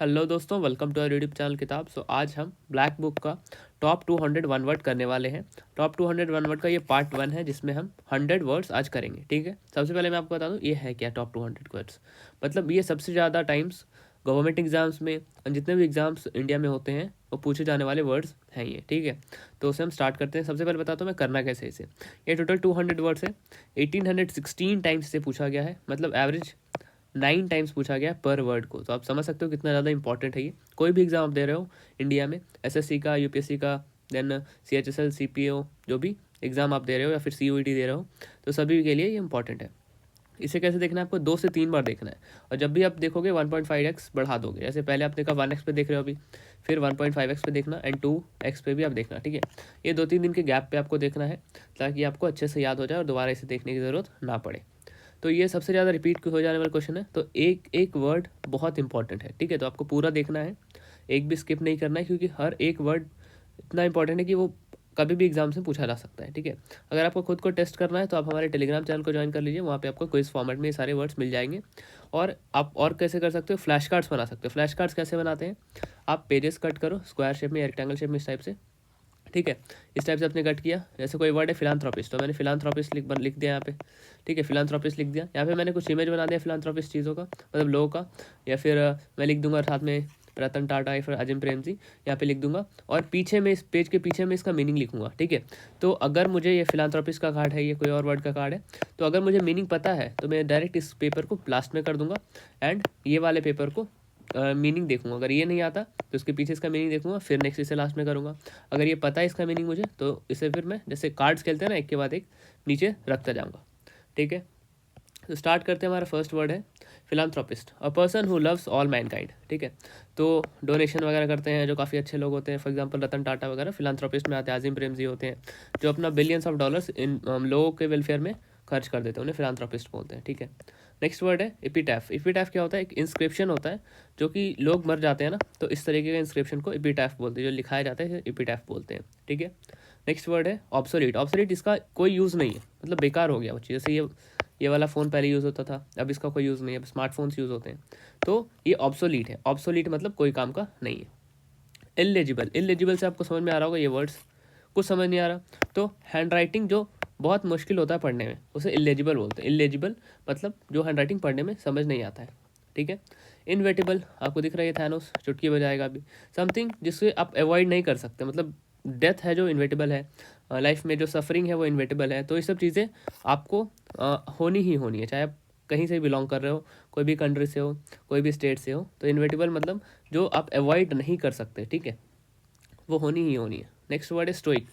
Hello दोस्तों, welcome to our YouTube channel किताब। आज हम ब्लैक बुक का टॉप 200 वन वर्ड करने वाले हैं। टॉप 200 वन वर्ड का ये पार्ट 1 है, जिसमें हम 100 वर्ड्स आज करेंगे। ठीक है, सबसे पहले मैं आपको बता दूं ये है क्या टॉप 200 वर्ड्स। मतलब ये सबसे ज़्यादा टाइम्स गवर्नमेंट एग्जाम्स में और जितने भी एग्जाम्स इंडिया में होते हैं वो पूछे जाने वाले वर्ड्स हैं ये। ठीक है, तो उसे हम स्टार्ट करते हैं। सबसे पहले बताता हूँ मैं करना कैसे इसे। ये टोटल 200 वर्ड्स है। 1816 टाइम्स इसे पूछा गया है, मतलब एवरेज 9 टाइम्स पूछा गया पर वर्ड को। तो आप समझ सकते हो कितना ज़्यादा इंपॉर्टेंट है ये। कोई भी एग्जाम आप दे रहे हो इंडिया में, एसएससी का, यूपीएससी का, देन सीएचएसएल, सीपीओ, जो भी एग्ज़ाम आप दे रहे हो या फिर सीयूईटी दे रहे हो, तो सभी के लिए ये इंपॉर्टेंट है। इसे कैसे देखना है आपको, 2 से 3 बार देखना है। और जब भी आप देखोगे 1.5x बढ़ा दोगे। जैसे पहले आपने कहा 1x पे देख रहे हो अभी, फिर 1.5x पे देखना एंड 2x पे भी आप देखना। ठीक है, ये 2-3 दिन के गैप पे आपको देखना है, ताकि आपको अच्छे से याद हो जाए और दोबारा इसे देखने की ज़रूरत ना पड़े। तो ये सबसे ज़्यादा रिपीट हो जाने वाला क्वेश्चन है। तो एक एक वर्ड बहुत इंपॉर्टेंट है। ठीक है, तो आपको पूरा देखना है, एक भी स्किप नहीं करना है, क्योंकि हर एक वर्ड इतना इंपॉर्टेंट है कि वो कभी भी एग्जाम से पूछा जा सकता है। ठीक है, अगर आपको खुद को टेस्ट करना है तो आप हमारे टेलीग्राम चैनल को ज्वाइन कर लीजिए। वहाँ पे आपको क्विज फॉर्मेट में ये सारे वर्ड्स मिल जाएंगे। और आप और कैसे कर सकते हो, फ्लैश कार्ड्स बना सकते हो। फ्लैश कार्ड्स कैसे बनाते हैं, आप पेजेस कट करो स्क्वायर शेप में या रेक्टेंगल शेप में, इस टाइप से। ठीक है, इस टाइप से आपने कट किया। जैसे कोई वर्ड है फिलांथ्रोपिस्ट, तो मैंने फिलांथ्रोपिस्ट लिख दिया यहाँ पे। ठीक है, फिलांथ्रोपिस्ट लिख दिया। यहाँ पे मैंने कुछ इमेज बना दिया फिलांथ्रोपिस्ट चीज़ों का, मतलब लोगों का। या फिर मैं लिख दूंगा साथ में रतन टाटा या फिर अजिम प्रेम जी, यहाँ पे लिख दूंगा। और पीछे में, इस पेज के पीछे में इसका मीनिंग लिखूंगा। ठीक है, तो अगर मुझे ये फिलांथ्रोपिस्ट का कार्ड है, ये कोई और वर्ड का कार्ड है, तो अगर मुझे मीनिंग पता है तो मैं डायरेक्ट इस पेपर को लास्ट में कर दूंगा एंड ये वाले पेपर को मीनिंग देखूंगा। अगर ये नहीं आता तो उसके पीछे इसका मीनिंग देखूंगा, फिर नेक्स्ट इसे लास्ट में करूंगा। अगर ये पता है इसका मीनिंग मुझे, तो इसे फिर मैं जैसे कार्ड्स खेलते हैं ना, एक के बाद एक नीचे रखता जाऊंगा। ठीक है, तो स्टार्ट करते हैं। हमारा फर्स्ट वर्ड है philanthropist, a person who loves all Mankind. ठीक है, तो डोनेशन वगैरह करते हैं जो काफ़ी अच्छे लोग होते हैं। फॉर एग्जांपल रतन टाटा वगैरह फिलांथ्रोपिस्ट में आते हैं। आजिम प्रेम जी होते हैं जो अपना बिलियंस ऑफ डॉलर्स इन लोगों के वेलफेयर में खर्च कर देते हैं, उन्हें फिलांथ्रोपिस्ट बोलते हैं। ठीक है, नेक्स्ट वर्ड है एपिटैफ। एपिटैफ क्या होता है, एक इंस्क्रिप्शन होता है। जो कि लोग मर जाते हैं ना, तो इस तरीके के इंस्क्रिप्शन को एपिटैफ बोलते हैं, जो लिखाया जाता है एपिटैफ बोलते हैं। ठीक है, नेक्स्ट वर्ड है ऑब्सोलीट। ऑब्सोलीट, इसका कोई यूज़ नहीं है, मतलब बेकार हो गया वो चीज़। जैसे ये वाला फ़ोन पहले यूज़ होता था, अब इसका कोई यूज़ नहीं है, अब स्मार्टफोन्स यूज़ होते हैं। तो ये ऑब्सोलीट है। ऑब्सोलीट मतलब कोई काम का नहीं है। इलेजिबल, इलेजिबल से आपको समझ में आ रहा होगा ये वर्ड्स, कुछ समझ नहीं आ रहा तो हैंड राइटिंग जो बहुत मुश्किल होता है पढ़ने में, उसे इलेजिबल बोलते हैं। इलेजिबल मतलब जो हैंड राइटिंग पढ़ने में समझ नहीं आता है। ठीक है, इनवेटिबल, आपको दिख रहा है थैनोस चुटकी बजाएगा अभी। समथिंग जिससे आप अवॉइड नहीं कर सकते, मतलब डेथ है जो इनवेटिबल है, लाइफ में जो सफरिंग है वो इनवेटिबल है। तो ये सब चीज़ें आपको होनी ही होनी है, चाहे आप कहीं से बिलोंग कर रहे हो, कोई भी कंट्री से हो, कोई भी स्टेट से हो। तो इनवेटिबल मतलब जो आप अवॉइड नहीं कर सकते। ठीक है, वो होनी ही होनी है। नेक्स्ट वर्ड है स्टोइक,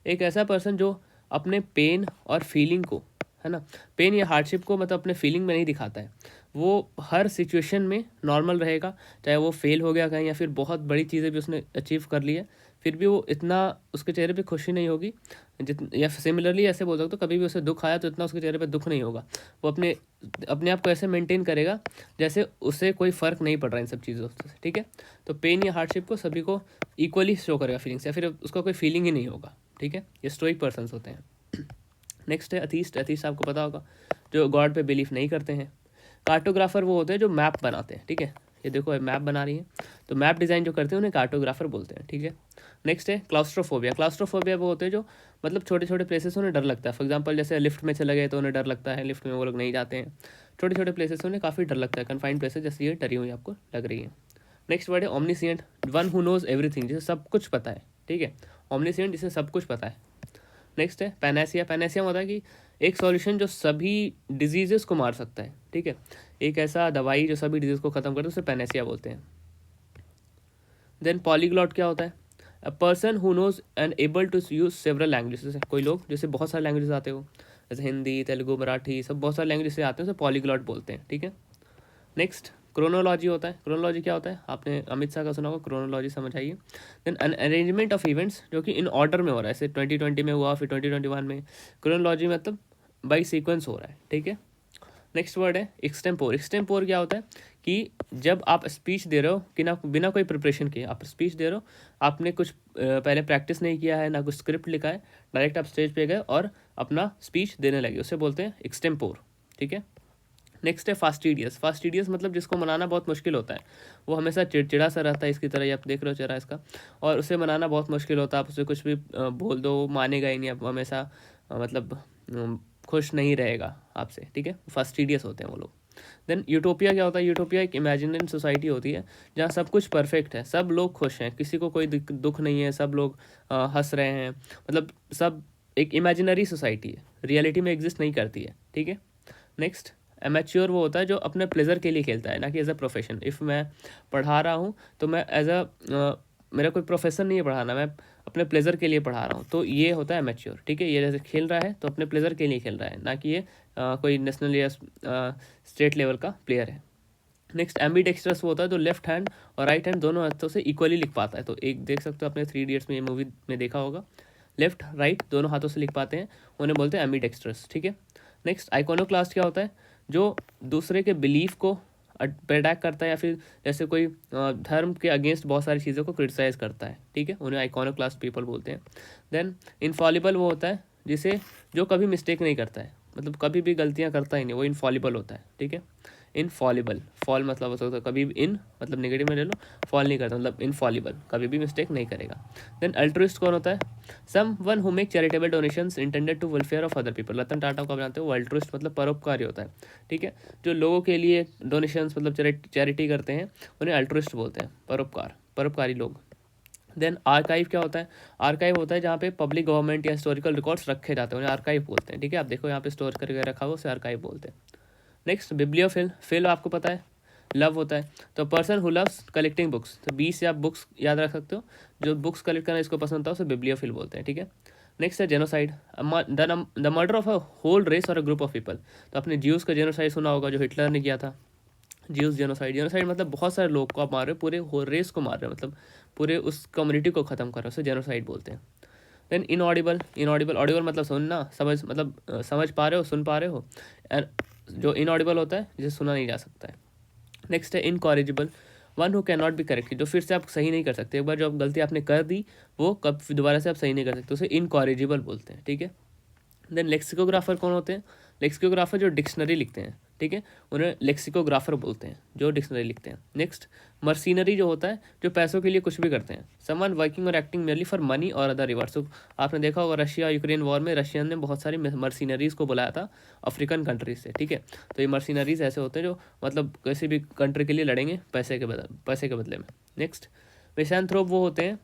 एक ऐसा पर्सन जो अपने पेन और फीलिंग को, है ना, पेन या हार्डशिप को मतलब अपने फीलिंग में नहीं दिखाता है। वो हर सिचुएशन में नॉर्मल रहेगा, चाहे वो फेल हो गया कहीं या फिर बहुत बड़ी चीज़ें भी उसने अचीव कर ली है, फिर भी वो इतना, उसके चेहरे पे खुशी नहीं होगी या सिमिलरली ऐसे बोल सकते हो, कभी भी उसे दुख आया तो इतना उसके चेहरे पे दुख नहीं होगा। वो अपने अपने आप को ऐसे मेंटेन करेगा जैसे उसे कोई फ़र्क नहीं पड़ रहा इन सब चीज़ों से। ठीक है, तो पेन या हार्डशिप को सभी को इक्वली शो करेगा फीलिंग्स, या फिर उसका कोई फीलिंग ही नहीं होगा। ठीक है, ये स्टोइक पर्सन्स होते हैं। नेक्स्ट है अथीस्ट। अथीस्ट आपको पता होगा, जो गॉड पे बिलीफ नहीं करते हैं। कार्टोग्राफर वो होते हैं जो मैप बनाते हैं। ठीक है, ये देखो मैप बना रही है, तो मैप डिज़ाइन जो करते हैं उन्हें कार्टोग्राफर बोलते हैं। ठीक है, नेक्स्ट है क्लाउस्ट्रोफोबिया। क्लाउस्ट्रोफोबिया वो होते हैं जो मतलब छोटे छोटे प्लेसेस उन्हें डर लगता है। फॉर एग्जांपल जैसे लिफ्ट में चले गए तो उन्हें डर लगता है, लिफ्ट में वो लोग नहीं जाते हैं। छोटे छोटे प्लेसेस उन्हें काफ़ी डर लगता है, कन्फाइंड प्लेसेस, जैसे ये डरी हुई आपको लग रही है। नेक्स्ट वर्ड है omniscient, one who knows everything, जिसे सब कुछ पता है। ठीक है, ओमनीसिएंट जिसे सब कुछ पता है। नेक्स्ट है पैनासिया। पैनासिया होता है कि एक सॉल्यूशन जो सभी डिजीज़ को मार सकता है। ठीक है, एक ऐसा दवाई जो सभी डिजीज़ को ख़त्म करता है, उसे पैनासिया बोलते हैं। देन पॉलीग्लॉट क्या होता है, a person who knows and able to use several languages. जैसे कोई लोग जैसे बहुत सारे लैंग्वेजेस आते हो, जैसे हिंदी, तेलुगु, मराठी, सब बहुत सारे लैंग्वेज से आते हैं, उसे पॉलीग्लॉट बोलते हैं। ठीक है, नेक्स्ट क्रोनोलॉजी होता है। क्रोनोलॉजी क्या होता है, आपने अमित शाह का सुना होगा, क्रोनोलॉजी समझ आइए। Then an arrangement of events जो कि इन ऑर्डर में हो रहा है, जैसे 2020 में हुआ, फिर 2021 में। क्रोनोलॉजी मतलब बाई सीक्वेंस हो रहा है। ठीक है, नेक्स्ट वर्ड है एक्सटेम्पोर। एक्सटेम्पोर क्या होता है कि जब आप स्पीच दे रहे हो कि ना बिना कोई प्रिपरेशन किए आप स्पीच दे रहे हो, आपने कुछ पहले प्रैक्टिस नहीं किया है, ना कुछ स्क्रिप्ट लिखा है, डायरेक्ट आप स्टेज पे गए और अपना स्पीच देने लगे, उसे बोलते हैं एक्सटेम्पोर। ठीक है, नेक्स्ट है फास्टिडियस। फास्टिडियस मतलब जिसको मनाना बहुत मुश्किल होता है, वो हमेशा चिड़चिड़ा सा रहता है, इसकी तरह ही आप देख रहे हो चेहरा इसका, और उसे मनाना बहुत मुश्किल होता है। आप उसे कुछ भी बोल दो वो मानेगा ही नहीं, आप हमेशा मतलब खुश नहीं रहेगा आपसे, ठीक है। फास्टिडियस होते हैं वो लोग। देन यूटोपिया क्या होता है? यूटोपिया एक इमेजिनरी सोसाइटी होती है जहाँ सब कुछ परफेक्ट है, सब लोग खुश हैं, किसी को कोई दुख नहीं है, सब लोग हंस रहे हैं, मतलब सब एक इमेजिनरी सोसाइटी है, रियलिटी में एग्जिस्ट नहीं करती है, ठीक है। नेक्स्ट एमेच्योर वो होता है जो अपने प्लेजर के लिए खेलता है, ना कि एज अ प्रोफेशन। इफ़ मैं पढ़ा रहा हूँ तो मैं एज अ मेरा कोई प्रोफेशन नहीं है पढ़ाना, मैं अपने प्लेजर के लिए पढ़ा रहा हूँ, तो ये होता है एमेच्योर, ठीक है। ये जैसे खेल रहा है तो अपने प्लेजर के लिए खेल रहा है, ना कि ये कोई नेशनल या स्टेट लेवल का प्लेयर है। नेक्स्ट एम्बीडेक्स्ट्रस वो होता है जो लेफ्ट हैंड और राइट हैंड दोनों हाथों से इक्वली लिख पाता है। तो एक देख सकते हो आपने 3 इडियट्स में, ये मूवी में देखा होगा, लेफ्ट राइट दोनों हाथों से लिख पाते हैं, उन्हें बोलते हैं एम्बीडेक्स्ट्रस, ठीक है। नेक्स्ट आइकोनोक्लास्ट क्या होता है? जो दूसरे के बिलीफ को अटैक करता है, या फिर जैसे कोई धर्म के अगेंस्ट बहुत सारी चीज़ों को क्रिटिसाइज करता है, ठीक है, उन्हें आइकोनोक्लास्ट पीपल बोलते हैं। देन इनफॉलिबल वो होता है जिसे जो कभी मिस्टेक नहीं करता है, मतलब कभी भी गलतियाँ करता ही नहीं, वो इनफॉलिबल होता है, ठीक है। इनफॉलिबल, फॉल मतलब हो सकता है कभी भी, इन मतलब नेगेटिव में ले लो, फॉल नहीं करता मतलब इनफॉलिबल, कभी भी मिस्टेक नहीं करेगा। देन अल्ट्रुइस्ट कौन होता है? Someone who make charitable donations intended to welfare of other people. Ratan Tata को आप जानते हो, वो अल्ट्रुइस्ट मतलब परोपकारी होता है, ठीक है। जो लोगों के लिए डोनेशंस मतलब चैरिटी करते हैं उन्हें अल्ट्रुइस्ट बोलते हैं, परोपकारी लोग। देन आर्काइव क्या होता है? आर्काइव होता है जहाँ पे पब्लिक, गवर्नमेंट या हिस्टोरिकल रिकॉर्ड्स रखे जाते हैं, उन्हें आर्काइव बोलते हैं, ठीक है। आप देखो यहाँ पे स्टोर करके रखा हुआ उसे आर्काइव बोलते हैं। नेक्स्ट बिब्लियोफिल। फिल आपको पता है लव होता है, तो person who loves collecting books, तो 20 या बुक्स याद रख सकते हो, जो बुक्स कलेक्ट करना इसको पसंद था उसे बिब्लियोफिल बोलते हैं, ठीक है। नेक्स्ट है genocide, the murder of a whole race और अ ग्रुप ऑफ पीपल। तो आपने ज्यूज का जेनोसाइड सुना होगा जो हिटलर ने किया था, ज्यूज जेनोसाइड। जेनोसाइड मतलब बहुत सारे लोग को आप मार रहे हो, पूरे होल रेस को मार रहे हो, मतलब पूरे उस कम्युनिटी को खत्म कर रहे हो, उसे जेनोसाइड बोलते हैं। देन इनऑडिबल, ऑडिबल मतलब सुनना, समझ मतलब समझ पा रहे हो, सुन पा रहे हो, एंड जो इनऑडिबल होता है जिसे सुना नहीं जा सकता है। नेक्स्ट है incorrigible, one who can not B correct, जो फिर से आप सही नहीं कर सकते, एक बार जो गलती आपने कर दी वो कब दोबारा से आप सही नहीं कर सकते, उसे इनकॉरिजिबल बोलते हैं, ठीक है। देन लेक्सिकोग्राफर कौन होते हैं? लेक्सिकोग्राफर जो डिक्शनरी लिखते हैं, ठीक है, उन्हें लेक्सिकोग्राफर बोलते हैं, जो डिक्शनरी लिखते हैं। नेक्स्ट मर्सिनरी जो होता है जो पैसों के लिए कुछ भी करते हैं, समवन वर्किंग और एक्टिंग मेरली फॉर मनी और अदर रिवार्ड्स। तो आपने देखा होगा रशिया यूक्रेन वॉर में रशियन ने बहुत सारी मर्सिनरीज को बुलाया था अफ्रीकन कंट्रीज से, ठीक है। तो ये मर्सिनरीज ऐसे होते हैं जो मतलब किसी भी कंट्री के लिए लड़ेंगे पैसे के बदले में। नेक्स्ट मिसैंथ्रोप वो होते हैं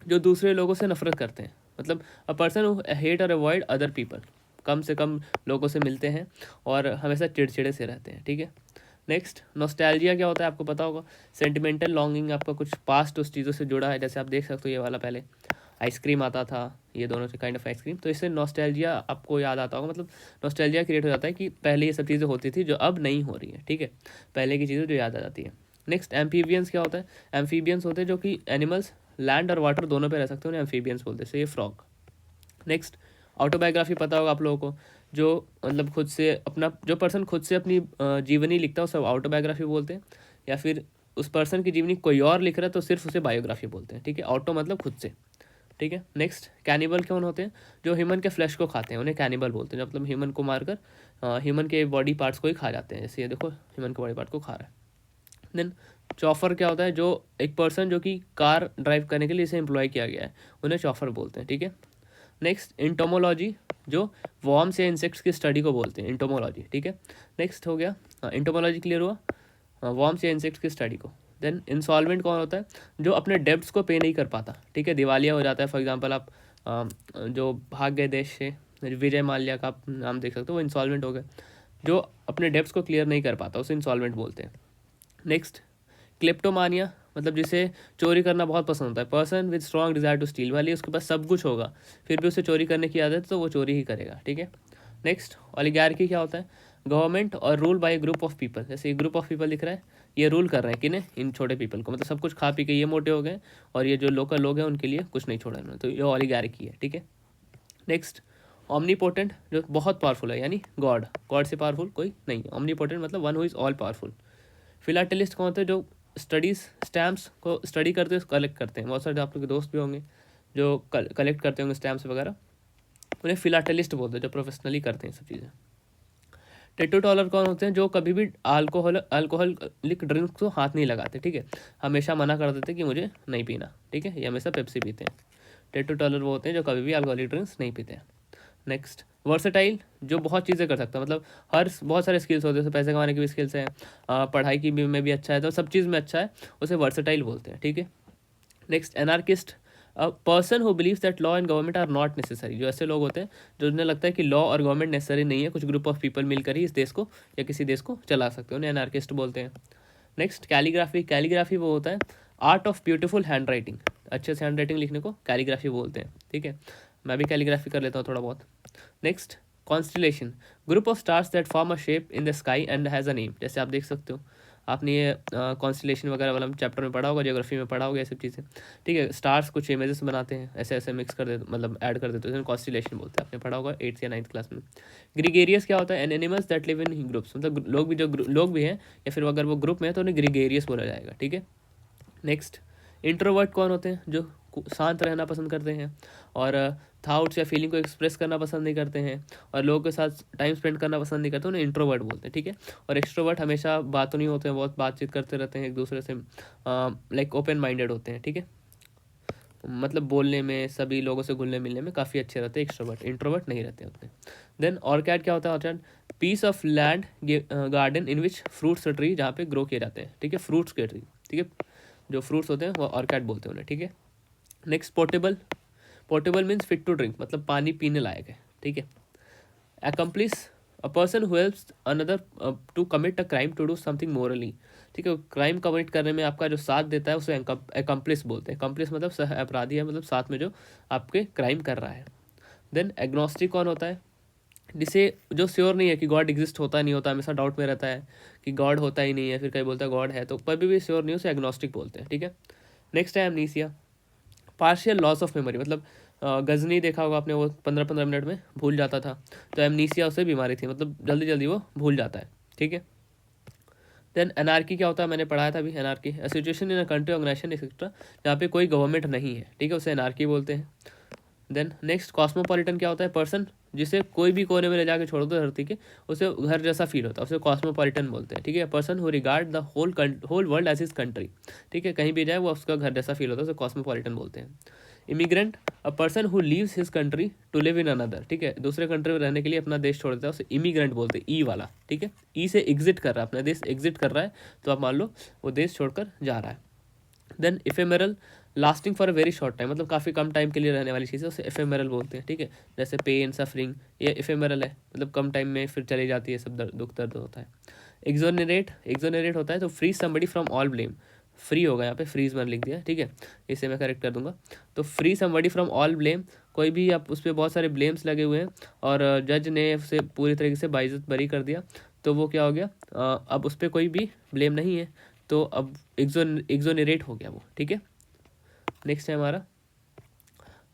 जो दूसरे लोगों से नफरत करते हैं, मतलब अ पर्सन हु हेट और अवॉइड अदर पीपल, कम से कम लोगों से मिलते हैं और हमेशा चिड़चिड़े से रहते हैं, ठीक है। नेक्स्ट नॉस्टैल्जिया क्या होता है? आपको पता होगा, सेंटिमेंटल लॉन्गिंग, आपका कुछ पास्ट उस चीज़ों से जुड़ा है, जैसे आप देख सकते हो ये वाला पहले आइसक्रीम आता था, ये दोनों से काइंड ऑफ आइसक्रीम, तो इससे नॉस्टैल्जिया आपको याद आता होगा, मतलब नॉस्टैल्जिया क्रिएट हो जाता है कि पहले ये सब चीज़ें होती थी जो अब नहीं हो रही है, ठीक है, पहले की चीज़ें जो याद आ जाती है। नेक्स्ट एम्फीबियंस क्या होता है? एम्फीबियंस होते हैं जो कि एनिमल्स लैंड और वाटर दोनों पे रह सकते हैं, उन्हें एम्फीबियंस बोलते हैं, से ये फ्रॉग। नेक्स्ट ऑटोबायोग्राफी पता होगा आप लोगों को, जो मतलब खुद से अपना, जो पर्सन खुद से अपनी जीवनी लिखता है उसे ऑटोबायोग्राफी बोलते हैं, या फिर उस पर्सन की जीवनी कोई और लिख रहा है तो सिर्फ उसे बायोग्राफी बोलते हैं, ठीक है। ऑटो मतलब खुद से, ठीक है। नेक्स्ट कैनिबल कौन होते हैं? जो ह्यूमन के फ्लैश को खाते हैं उन्हें कैनिबल बोलते हैं, मतलब ह्यूमन को मारकर ह्यूमन के बॉडी पार्ट्स को ही खा जाते हैं, जैसे ये देखो ह्यूमन के बॉडी पार्ट को खा रहा है। देन चॉफर क्या होता है? जो एक पर्सन जो कि कार ड्राइव करने के लिए इसे एम्प्लॉय किया गया है, उन्हें चॉफर बोलते हैं, ठीक है। नेक्स्ट इंटोमोलॉजी, जो वॉर्म्स या इंसेक्ट्स की स्टडी को बोलते हैं, इंटोमोलॉजी, ठीक है। नेक्स्ट हो गया इंटोमोलॉजी क्लियर हुआ, वॉर्म्स या इंसेक्ट्स की स्टडी को। देन इंसॉल्वेंट कौन होता है? जो अपने डेब्ट्स को पे नहीं कर पाता, ठीक है, दिवालिया हो जाता है। फॉर एग्जांपल आप जो भाग गए देश से, विजय माल्या का आप नाम देख सकते हो, वो इंसॉल्वेंट हो गए, जो अपने डेब्ट्स को क्लियर नहीं कर पाता उसे इंसॉल्वेंट बोलते हैं। नेक्स्ट क्लेप्टोमानिया, मतलब जिसे चोरी करना बहुत पसंद होता है, person with strong desire to steal, वाली उसके पास सब कुछ होगा फिर भी उसे चोरी करने की आदत है तो वो चोरी ही करेगा, ठीक है। नेक्स्ट ओलिगार्की क्या होता है? गवर्नमेंट और rule by group of people, जैसे एक ग्रुप ऑफ पीपल दिख रहा है, ये रूल कर रहे हैं किन्हें? इन छोटे पीपल को, मतलब सब कुछ खा पी के ये मोटे हो गए और ये जो लोकल लोग हैं उनके लिए कुछ नहीं छोड़ा इन्होंने, तो ये ओलिगार्की है, ठीक है। नेक्स्ट ओमनीपोटेंट, जो बहुत पावरफुल है, यानी गॉड से पावरफुल कोई नहीं है। ओमनीपोटेंट मतलब one who is all powerful. Philatelist कौन होते हैं? जो स्टडीज स्टैम्प्स को स्टडी करते हैं, कलेक्ट करते हैं, बहुत सारे आप लोग के दोस्त भी होंगे जो कलेक्ट करते होंगे स्टैम्प्स वगैरह, उन्हें फिलाटेलिस्ट बोलते हैं, जो प्रोफेशनली करते हैं सब चीज़ें। टेटोटॉलर कौन होते हैं? जो कभी भी अल्कोहलिक ड्रिंक्स को हाथ नहीं लगाते, ठीक है, हमेशा मना कर देते कि मुझे नहीं पीना, ठीक है, ये हमेशा पेप्सी पीते हैं। टेटोटॉलर वो होते हैं जो कभी भी अल्कोहलिक ड्रिंक्स नहीं पीते हैं। नेक्स्ट, वर्सेटाइल, जो बहुत चीज़ें कर सकता है, मतलब बहुत सारे स्किल्स होते हैं, जैसे पैसे कमाने की भी स्किल्स हैं, पढ़ाई की भी में भी अच्छा है, तो सब चीज़ में अच्छा है, उसे वर्सेटाइल बोलते हैं, ठीक है। Next, anarchist, a person who believes that law and government are not necessary, जो ऐसे लोग होते हैं जो उन्हें लगता है कि लॉ और गवर्नमेंट नेसेसरी नहीं है, कुछ ग्रुप ऑफ पीपल मिलकर ही इस देश को या किसी देश को चला सकते हैं, उन्हें एनार्किस्ट बोलते हैं। नेक्स्ट, कैलीग्राफी, कैलीग्राफी वो होता है art of beautiful hand writing, अच्छे से हैंड राइटिंग लिखने को कैलीग्राफी बोलते हैं, ठीक है, मैं भी कैलीग्राफी कर लेता हूँ थोड़ा बहुत। Next, constellation, group of stars that form a shape in the sky and has a name, जैसे आप देख सकते हो, आपने ये कॉन्स्टिलेशन वगैरह वाला चैप्टर में पढ़ा होगा, ज्योग्राफी में पढ़ा होगा, ये सब चीज़ें, ठीक है। स्टार्स कुछ इमेजेस बनाते हैं, ऐसे ऐसे मिक्स कर देते, मतलब ऐड कर देते हैं, कॉन्स्टिलेशन बोलते हैं, आपने पढ़ा होगा 8th या 9th क्लास में। ग्रीगेरियस क्या होता है? An animals that live in groups, मतलब लोग भी, जो लोग भी हैं या फिर अगर वो ग्रुप में है तो उन्हें ग्रीगेरियस बोला जाएगा, ठीक है। नेक्स्ट, इंट्रोवर्ट कौन होते हैं? जो शांत रहना पसंद करते हैं और थाट्स या फीलिंग को एक्सप्रेस करना पसंद नहीं करते हैं और लोगों के साथ टाइम स्पेंड करना पसंद नहीं करते, उन्हें इंट्रोवर्ट बोलते हैं, ठीक है। और एक्सट्रोवर्ट हमेशा बातों नहीं होते हैं, बहुत बातचीत करते रहते हैं एक दूसरे से, लाइक ओपन माइंडेड होते हैं, ठीक है, मतलब बोलने में, सभी लोगों से घुलने मिलने में काफ़ी अच्छे रहते हैं एक्सट्रोवर्ट, इंट्रोवर्ट नहीं रहते उतने। देन ऑर्किड क्या होता है? Orchid, piece of land garden in which fruits tree, जहाँ पे ग्रो किए जाते हैं, ठीक है, फ्रूट्स के ट्री, ठीक है, जो फ्रूट्स होते हैं वो ऑर्किड बोलते हैं उन्हें, ठीक है। Next, portable, portable means fit to drink, मतलब पानी पीने लायक है, ठीक है। Accomplice, a person who helps another to commit a crime to do something morally, ठीक है, क्राइम कमिट करने में आपका जो साथ देता है उसे अकम्प्लिस बोलते हैं। अकम्प्लिस मतलब सह अपराधी है, मतलब साथ में जो आपके क्राइम कर रहा है। देन एग्नोस्टिक कौन होता है? जिसे जो श्योर नहीं है कि गॉड एग्जिस्ट होता नहीं होता, हमेशा डाउट में रहता है कि गॉड होता ही नहीं है, फिर कहीं बोलता है गॉड है, तो कभी भी श्योर नहीं हो, उसे एग्नोस्टिक बोलते हैं, ठीक है। नेक्स्ट है amnesia, partial loss of memory, मतलब गजनी देखा होगा आपने, वो 15-15 मिनट में भूल जाता था, तो एमनीसिया उसे बीमारी थी, मतलब जल्दी जल्दी वो भूल जाता है, ठीक है। देन एनार्की क्या होता है? मैंने पढ़ाया था अभी, anarchy situation in a country, organization etcetera जहाँ पे कोई गवर्नमेंट नहीं है, ठीक है, उसे एनार्की बोलते हैं। देन नेक्स्ट, कॉस्मोपॉलिटन क्या होता है? पर्सन जिसे कोई भी कोने में ले जाके छोड़ दो धरती के, उसे घर जैसा फील होता है, उसे कॉस्मोपॉलिटन बोलते हैं, ठीक है। Person who regard the whole world as his country, ठीक है, कहीं भी जाए वो उसका घर जैसा फील होता है, उसे कॉस्मोपॉलिटन बोलते हैं। Immigrant, a person who leaves his country to live in another, ठीक है, दूसरे कंट्री में रहने के लिए अपना देश छोड़ देता है, उसे इमिग्रेंट बोलते हैं, ई वाला, ठीक है, ई से एग्जिट कर रहा है, अपना देश एग्जिट कर रहा है, तो आप मान लो वो देश छोड़कर जा रहा है। Then ephemeral, lasting for a very short time, मतलब काफ़ी कम टाइम के लिए रहने वाली चीज़ है, उसे एफेमेरल बोलते हैं, ठीक है, जैसे पेन, सफरिंग, ये एफेमेरल है, मतलब कम टाइम में फिर चली जाती है, सब दुख दर्द होता है। एक्सोनरेट, एक्सोनरेट होता है तो free somebody from all blame, free होगा यहाँ पे, फ्रीज मैंने लिख दिया, ठीक है, इसे मैं करेक्ट कर दूंगा, तो free somebody from all blame, कोई भी आप उस पर बहुत सारे ब्लेम्स लगे हुए हैं और जज ने उसे पूरी तरीके से बाइज्जत बरी कर दिया, तो वो क्या हो गया, अब उस पर कोई भी ब्लेम नहीं है, तो अब एक्सोनरेट हो गया वो, ठीक है। नेक्स्ट है हमारा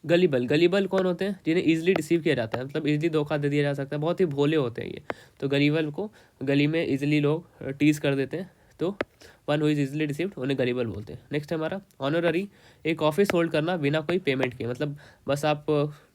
गलीबल, गलीबल कौन होते हैं? जिन्हें ईजिली डिसीव किया जाता है, मतलब ईजिली धोखा दे दिया जा सकता है, बहुत ही भोले होते हैं ये, तो गलीबल को गली में ईजिली लोग टीज कर देते हैं, तो one who is easily deceived उन्हें गलीबल बोलते हैं। नेक्स्ट है हमारा ऑनररी, एक ऑफिस होल्ड करना बिना कोई पेमेंट के, मतलब बस आप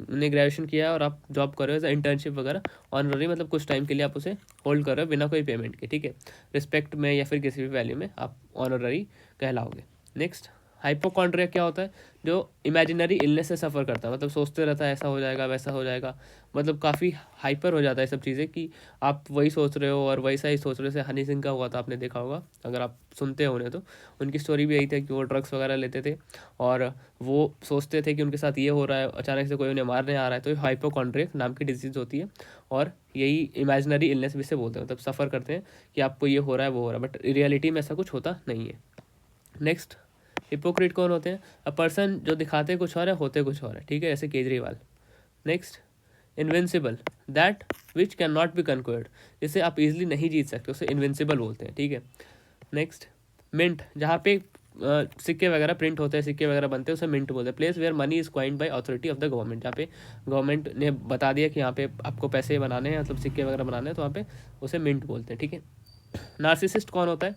ने ग्रेजुएशन किया है और आप जॉब कर रहे हो, इंटर्नशिप वगैरह, ऑनररी मतलब कुछ टाइम के लिए आप उसे होल्ड कर रहे हो बिना कोई पेमेंट के, ठीक है, रिस्पेक्ट में या फिर किसी भी वैल्यू में आप ऑनररी कहलाओगे। नेक्स्ट, हाइपोकॉन्ड्रिया क्या होता है? जो इमेजिनरी इलनेस से सफ़र करता है, मतलब सोचते रहता है ऐसा हो जाएगा वैसा हो जाएगा, मतलब काफ़ी हाइपर हो जाता है सब चीज़ें कि आप वही सोच रहे हो और वैसा ही सोच रहे हो। जैसे हनी सिंह का हुआ था, आपने देखा होगा अगर आप सुनते हो उन्हें, तो उनकी स्टोरी भी यही थी कि वो ड्रग्स वगैरह लेते थे और वो सोचते थे कि उनके साथ ये हो रहा है, अचानक से कोई उन्हें मारने आ रहा है, तो ये हाइपोकॉन्ड्रिया नाम की डिजीज़ होती है और यही इमेजिनरी इलनेस भी से बोलते हैं, मतलब सफ़र करते हैं कि आपको ये हो रहा है वो हो रहा है, बट रियलिटी में ऐसा कुछ होता नहीं है। नेक्स्ट, हिपोक्रेट कौन होते हैं? अ पर्सन जो दिखाते कुछ और है होते कुछ और है, ठीक है, जैसे Kejriwal. Next, invincible, that which can not be conquered, जिसे आप इजिली नहीं जीत सकते, उसे इन्विंसिबल बोलते हैं, ठीक है। नेक्स्ट, मिंट, जहाँ पे सिक्के वगैरह प्रिंट होते हैं, सिक्के वगैरह बनते हैं, उसे मिंट बोलते हैं। Place where money is coined by authority of the government, जहाँ पे गवर्नमेंट ने बता दिया कि यहाँ पे आपको पैसे बनाने हैं, मतलब सिक्के वगैरह बनाने हैं, तो वहाँ पे उसे मिंट बोलते हैं, ठीक है। नार्सिसिस्ट कौन होता है?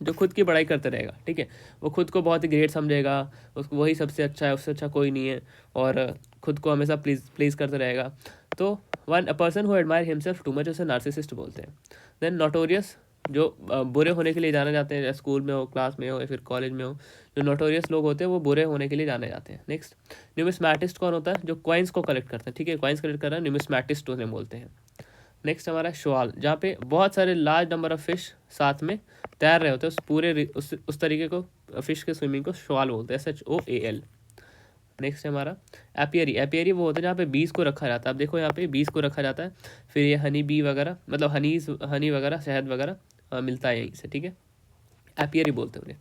जो खुद की बड़ाई करते रहेगा, ठीक है, वो खुद को बहुत ही ग्रेट समझेगा, उसको वही सबसे अच्छा है, उससे अच्छा कोई नहीं है, और खुद को हमेशा प्लीज़ करते रहेगा। तो अ person who admire himself too much उसे नार्सिसिस्ट बोलते हैं। देन नोटोरियस, जो बुरे होने के लिए जाने जाते हैं, स्कूल में हो, क्लास में हो या फिर कॉलेज में हो, जो नोटोरियस लोग होते हैं वो बुरे होने के लिए जाने जाते हैं। नेक्स्ट न्यूमिस्मैटिस्ट कौन होता है? जो कॉइन्स को कलेक्ट करता है, ठीक है, कॉइन्स कलेक्ट कर रहा है, न्यूमिस्मैटिस्ट उन्हें बोलते हैं। नेक्स्ट हमारा शॉल, जहाँ पे बहुत सारे लार्ज नंबर ऑफ फिश साथ में तैर रहे होते हैं, उस पूरे उस तरीके को फिश के स्विमिंग को शॉल बोलते हैं, SHOAL। नेक्स्ट है हमारा एपियरी। एपियरी वो होता है जहाँ पे बीज को रखा जाता है। अब देखो यहाँ पे बीज को रखा जाता है, फिर ये हनी बी वगैरह, मतलब हनी वगैरह, शहद वगैरह मिलता है यहीं से, ठीक है, एपियरी बोलते हैं उन्हें।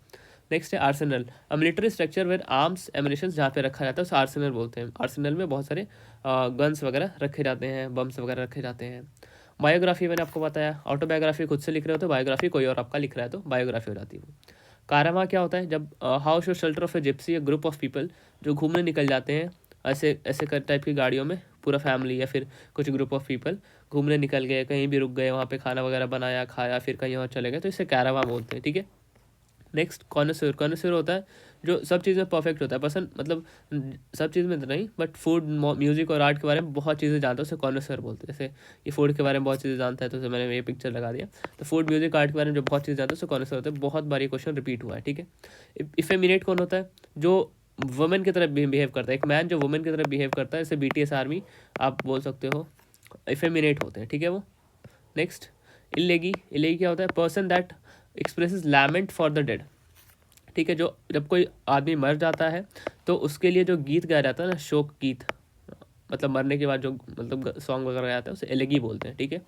नेक्स्ट है arsenal, military structure where arms ammunition जहाँ पे रखा जाता है उसे आर्सेनल बोलते हैं। आर्सेनल में बहुत सारे गन्स वगैरह रखे जाते हैं, बम्स वगैरह रखे जाते हैं। बायोग्राफी मैंने आपको बताया, ऑटोबायोग्राफी खुद से लिख रहे हो तो बायोग्राफी कोई और आपका लिख रहा है तो बायोग्राफी हो जाती है। कारामा क्या होता है? जब हाउस और shelter of A Gypsy, A group of people जो घूमने निकल जाते हैं ऐसे ऐसे टाइप की गाड़ियों में, पूरा फैमिली या फिर कुछ ग्रुप ऑफ पीपल घूमने निकल गए, कहीं भी रुक गए, वहाँ पे खाना वगैरह बनाया, खाया, फिर कहीं और चले गए, तो इसे कैरावा बोलते हैं, ठीक है। नेक्स्ट कॉनोसर। कॉनोसर होता है जो सब चीज़ में परफेक्ट होता है, पसंद मतलब सब चीज़ में तो नहीं, बट फूड, म्यूजिक और आर्ट के बारे में बहुत चीज़ें जानता है, उसे कॉनोसर बोलते हैं। जैसे ये फूड के बारे में बहुत चीज़ें जानता है तो उसे मैंने ये पिक्चर लगा दिया, तो फूड, म्यूजिक, आर्ट के बारे में जो बहुत चीज़ें जानता है उसे कॉनोसर होता है। बहुत बार ये क्वेश्चन रिपीट हुआ है, ठीक है। इफेमिनेट कौन होता है? जो वुमेन की तरह बिहेव करता है, एक मैन जो वुमेन की तरह बिहेव करता है, जैसे BTS आर्मी आप बोल सकते हो, इफेमिनेट होते हैं, ठीक है वो। नेक्स्ट इलेगी। इलेगी क्या होता है? Person that expresses lament for the dead, ठीक है, जो जब कोई आदमी मर जाता है तो उसके लिए जो गीत गाया जाता है ना, शोक गीत, मतलब मरने के बाद जो मतलब सॉन्ग वगैरह गाया जाता है उसे एलेगी बोलते हैं, ठीक है।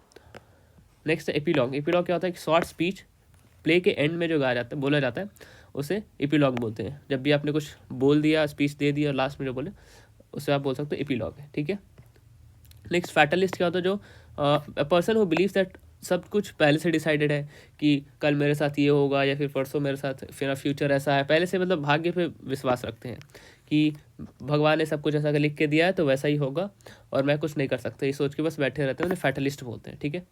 Next epilogue. एपिलॉग क्या होता है? एक शॉर्ट स्पीच प्ले के एंड में जो गाया जाता है, बोला जाता है, उसे एपिलॉग बोलते हैं। जब भी आपने कुछ बोल दिया, स्पीच दे दी और लास्ट में जो बोले उसे आप बोल सकते हो एपिलॉग है, ठीक है। नेक्स्ट फैटलिस्ट क्या होता है? जो पर्सन हु बिलीव्स दैट सब कुछ पहले से डिसाइडेड है, कि कल मेरे साथ ये होगा या फिर परसों मेरे साथ, फिर फ्यूचर ऐसा है, पहले से मतलब भाग्य पे विश्वास रखते हैं कि भगवान ने सब कुछ ऐसा लिख के दिया है तो वैसा ही होगा और मैं कुछ नहीं कर सकता, ये सोच के बस बैठे रहते हैं, उन्हें फैटलिस्ट बोलते हैं, ठीक है।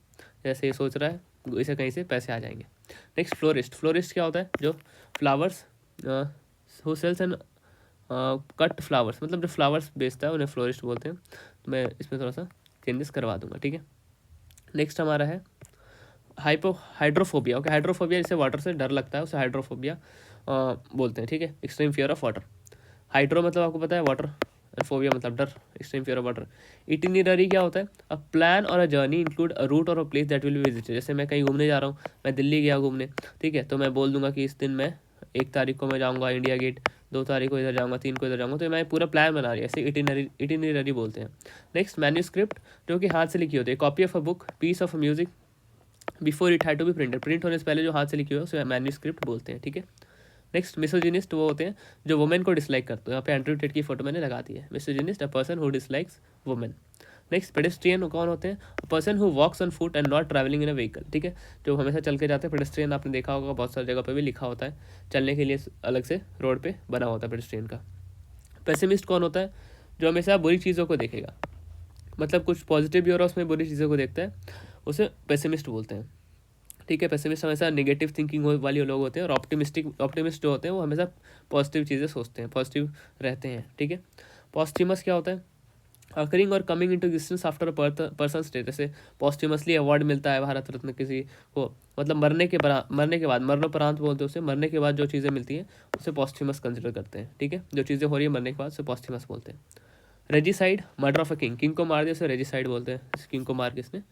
जैसे ये सोच रहा है इसे कहीं से पैसे आ जाएंगे। Next florist. फ्लोरिस्ट क्या होता है? जो flowers who sells and cut flowers, मतलब जो फ्लावर्स बेचता है उन्हें फ्लोरिस्ट बोलते हैं। तो मैं इसमें थोड़ा सा चेंजेस करवा दूंगा, ठीक है। नेक्स्ट हमारा है हाइड्रोफोबिया। ओके, हाइड्रोफोबिया जिसे वाटर से डर लगता है उसे हाइड्रोफोबिया बोलते हैं, ठीक है। Extreme fear of water. Hydro मतलब आपको पता है वाटर, फोबिया मतलब डर, extreme fear of water. Itinerary क्या होता है? अ प्लान और a journey include a route और a place that will be visited. जैसे मैं कहीं घूमने जा रहा हूँ, मैं दिल्ली गया घूमने, ठीक है, तो मैं बोल दूंगा कि इस दिन मैं 1 तारीख को मैं जाऊँगा इंडिया गेट, 2 तारीख को इधर जाऊँगा, 3 को इधर जाऊँगा, तो मैं पूरा प्लान बना रही है, ऐसे इटिनरी बोलते हैं। नेक्स्ट मैन्यूस्क्रिप्ट, जो कि हाथ से लिखी होती है। Copy of a book, piece of music before it had to be printed, print होने से पहले जो हाथ से लिखी हुई है उसे मैन्यूस्क्रिप्ट बोलते हैं, ठीक है। नेक्स्ट मिसोजिनिस्ट वो होते हैं जो वुमेन को डिसलाइक करते हैं। यहाँ पे एंड्रयू टेट की फोटो मैंने लगा दी है। Misogynist, a person who dislikes women. Next pedestrian कौन होते हैं? Person who walks on foot and not travelling in a vehicle, ठीक है, जो हमेशा चल के जाते हैं। पेडेस्ट्रियन आपने देखा होगा बहुत सारी जगह पे भी लिखा होता है, चलने के लिए अलग से रोड पे बना होता है पेडेस्ट्रियन का। पेसिमिस्ट कौन होता है? जो हमेशा बुरी चीज़ों को देखेगा, मतलब कुछ पॉजिटिव भी हो रहा है उसमें बुरी चीज़ों को देखता है, उसे पेसिमिस्ट बोलते हैं, ठीक है। पेसिमिस्ट हमेशा नेगेटिव थिंकिंग वाले लोग होते हैं, और ऑप्टिमिस्ट जो होते हैं वो हमेशा पॉजिटिव चीज़ें सोचते हैं, पॉजिटिव रहते हैं, ठीक है। पॉस्टिमस क्या होता है? अकरिंग और coming into existence after a person state. जैसे पॉस्टिमसली अवार्ड मिलता है भारत रत्न किसी को, मतलब मरने के बाद, मरणोपरांत बोलते हैं उसे, मरने के बाद जो चीज़ें मिलती हैं उसे पॉस्टिमस कंसिडर करते हैं, ठीक है। जो चीज़ें हो रही है मरने के बाद उसे पॉस्टिमस बोलते हैं। Regicide, murder of a king, king को मार दिया उसे रेजिसाइड बोलते हैं। इस किंग को मार के इसने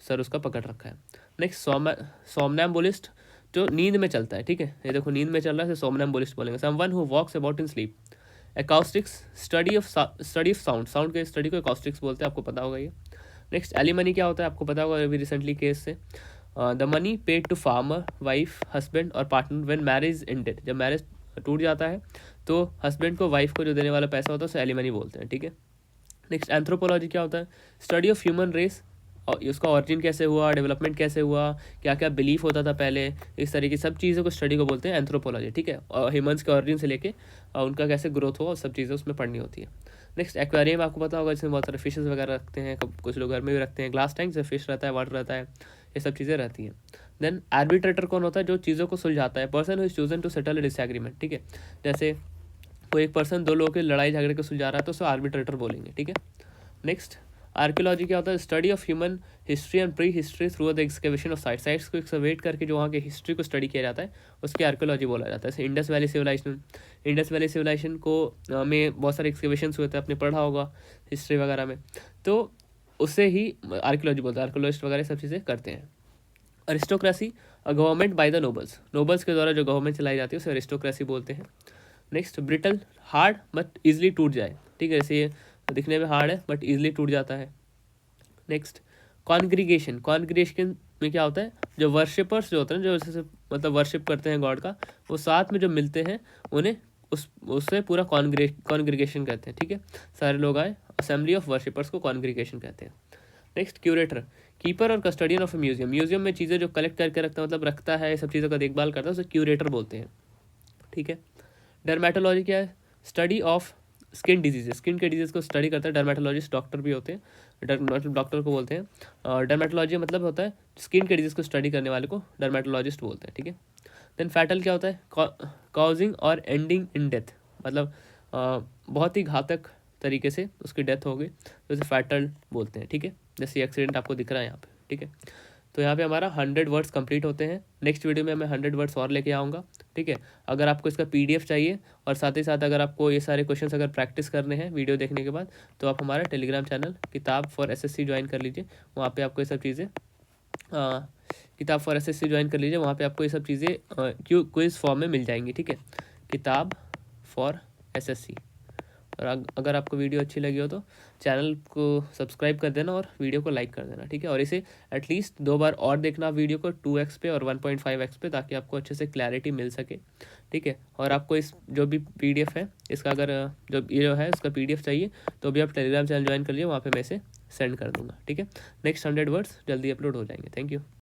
सर उसका पकड़ रखा है। नेक्स्ट सोमनैम्बुलिस्ट, जो नींद में चलता है, ठीक है, ये देखो नींद में चल रहा है, सोमनैम्बुलिस्ट बोलेंगे। Someone who walks about in sleep. Acoustics, study of sound, sound के स्टडी को एकॉस्टिक्स बोलते हैं, आपको पता होगा ये। नेक्स्ट एलिमनी क्या होता है? आपको पता होगा अभी रिसेंटली केस से, the money paid to former, wife, husband और पार्टनर व्हेन मैरिज एंडेड। जब मैरिज टूट जाता है तो हस्बैंड को वाइफ को जो देने वाला पैसा होता है उसे एलिमनी बोलते हैं, ठीक है। नेक्स्ट एंथ्रोपोलॉजी क्या होता है? स्टडी ऑफ ह्यूमन रेस, और उसका ऑरिजिन कैसे हुआ, डेवलपमेंट कैसे हुआ, क्या क्या बिलीफ होता था पहले, इस तरीके की सब चीज़ों को स्टडी को बोलते हैं एंथ्रोपोलॉजी, ठीक है। और ह्यूमंस के ऑरिजिन से लेके उनका कैसे ग्रोथ हुआ, सब चीज़ें उसमें पढ़नी होती है। नेक्स्ट एक्वेरियम, आपको पता होगा इसमें बहुत सारे फिशेस वगैरह रखते हैं, कुछ लोग घर में भी रखते हैं। ग्लास टैंक से फिश रहता है, वाटर रहता है, ये सब चीज़ें रहती हैं। देन आर्बिट्रेटर कौन होता है, जो चीज़ों को सुलझाता है, person who is chosen to settle a disagreement, ठीक है। जैसे कोई एक पर्सन दो लोगों की लड़ाई झगड़े को सुलझा रहा है तो उसे आर्बिट्रेटर बोलेंगे, ठीक है। नेक्स्ट आर्कियोलॉजी क्या होता है, study of human history and pre history through the excavation of sites को एक्सकेवेट करके जो वहाँ के हिस्ट्री को स्टडी किया जाता है उसकी आर्कियोलॉजी बोला जाता है। जैसे इंडस वैली सिविलाइजेशन को में बहुत सारे एक्सकेवेशन हुए थे, आपने पढ़ा होगा हिस्ट्री वगैरह में, तो उससे ही आर्कियोलॉजी बोलते हैं, आर्कियोलॉजिस्ट वगैरह सब चीज़ें करते हैं। Aristocracy government by the nobles के द्वारा जो गवर्नमेंट चलाई जाती है उसे अरिस्टोक्रेसी बोलते हैं। Next brittle, hard but easily टूट जाए, ठीक है, जैसे ये दिखने में हार्ड है बट ईजिली टूट जाता है। नेक्स्ट कॉन्ग्रीगेशन में क्या होता है, जो वर्शिपर्स जो होते हैं, जो जैसे मतलब वर्शिप करते हैं गॉड का, वो साथ में जो मिलते हैं उन्हें उससे पूरा कॉन्ग्रीगेशन कहते हैं, ठीक है। सारे लोग आए, असेंबली ऑफ वर्शिपर्स को कॉन्ग्रीगेशन कहते हैं। नेक्स्ट क्यूरेटर, कीपर और कस्टडियन ऑफ ए म्यूजियम में चीज़ें जो कलेक्ट करके रखता है, मतलब रखता है, सब चीज़ों का देखभाल करता है, उसे क्यूरेटर बोलते हैं, ठीक है। डर्मेटोलॉजी क्या है, study of skin diseases, skin के डिजीज को स्टडी करता है, डर्मेटोलॉजिस्ट डॉक्टर भी होते हैं, डॉक्टर को बोलते हैं। डर्मेटोलॉजी मतलब होता है स्किन के डिजीज को स्टडी करने वाले को डर्मेटोलॉजिस्ट बोलते हैं, ठीक है। देन फैटल क्या होता है, कॉजिंग और एंडिंग इन डेथ, मतलब बहुत ही घातक तरीके से उसकी डेथ हो गई तो उसे फैटल बोलते हैं, ठीक है। जैसे एक्सीडेंट आपको दिख रहा है यहाँ पे, ठीक है। तो यहाँ पे हमारा 100 वर्ड्स कंप्लीट होते हैं। नेक्स्ट वीडियो में मैं 100 वर्ड्स और लेके आऊँगा, ठीक है। अगर आपको इसका PDF चाहिए और साथ ही साथ अगर आपको ये सारे क्वेश्चंस अगर प्रैक्टिस करने हैं वीडियो देखने के बाद, तो आप हमारा टेलीग्राम चैनल किताब फॉर SSC ज्वाइन कर लीजिए। वहाँ पे आपको ये सब चीज़ें किताब फॉर SSC ज्वाइन कर लीजिए, वहाँ पे आपको ये सब चीज़ें क्विज फॉर्म में मिल जाएंगी, ठीक है। किताब फॉर SSC। और अगर आपको वीडियो अच्छी लगी हो तो चैनल को सब्सक्राइब कर देना और वीडियो को लाइक कर देना, ठीक है। और इसे एटलीस्ट 2 बार और देखना वीडियो को 2x पे और 1.5x पे, ताकि आपको अच्छे से क्लैरिटी मिल सके, ठीक है। और आपको इस जो भी PDF है इसका, अगर जो ये है इसका PDF चाहिए तो भी आप टेलीग्राम चैनल ज्वाइन कर लीजिए, वहाँ पर मैं इसे सेंड कर दूँगा, ठीक है। नेक्स्ट 100 वर्ड्स जल्दी अपलोड हो जाएंगे। Thank you.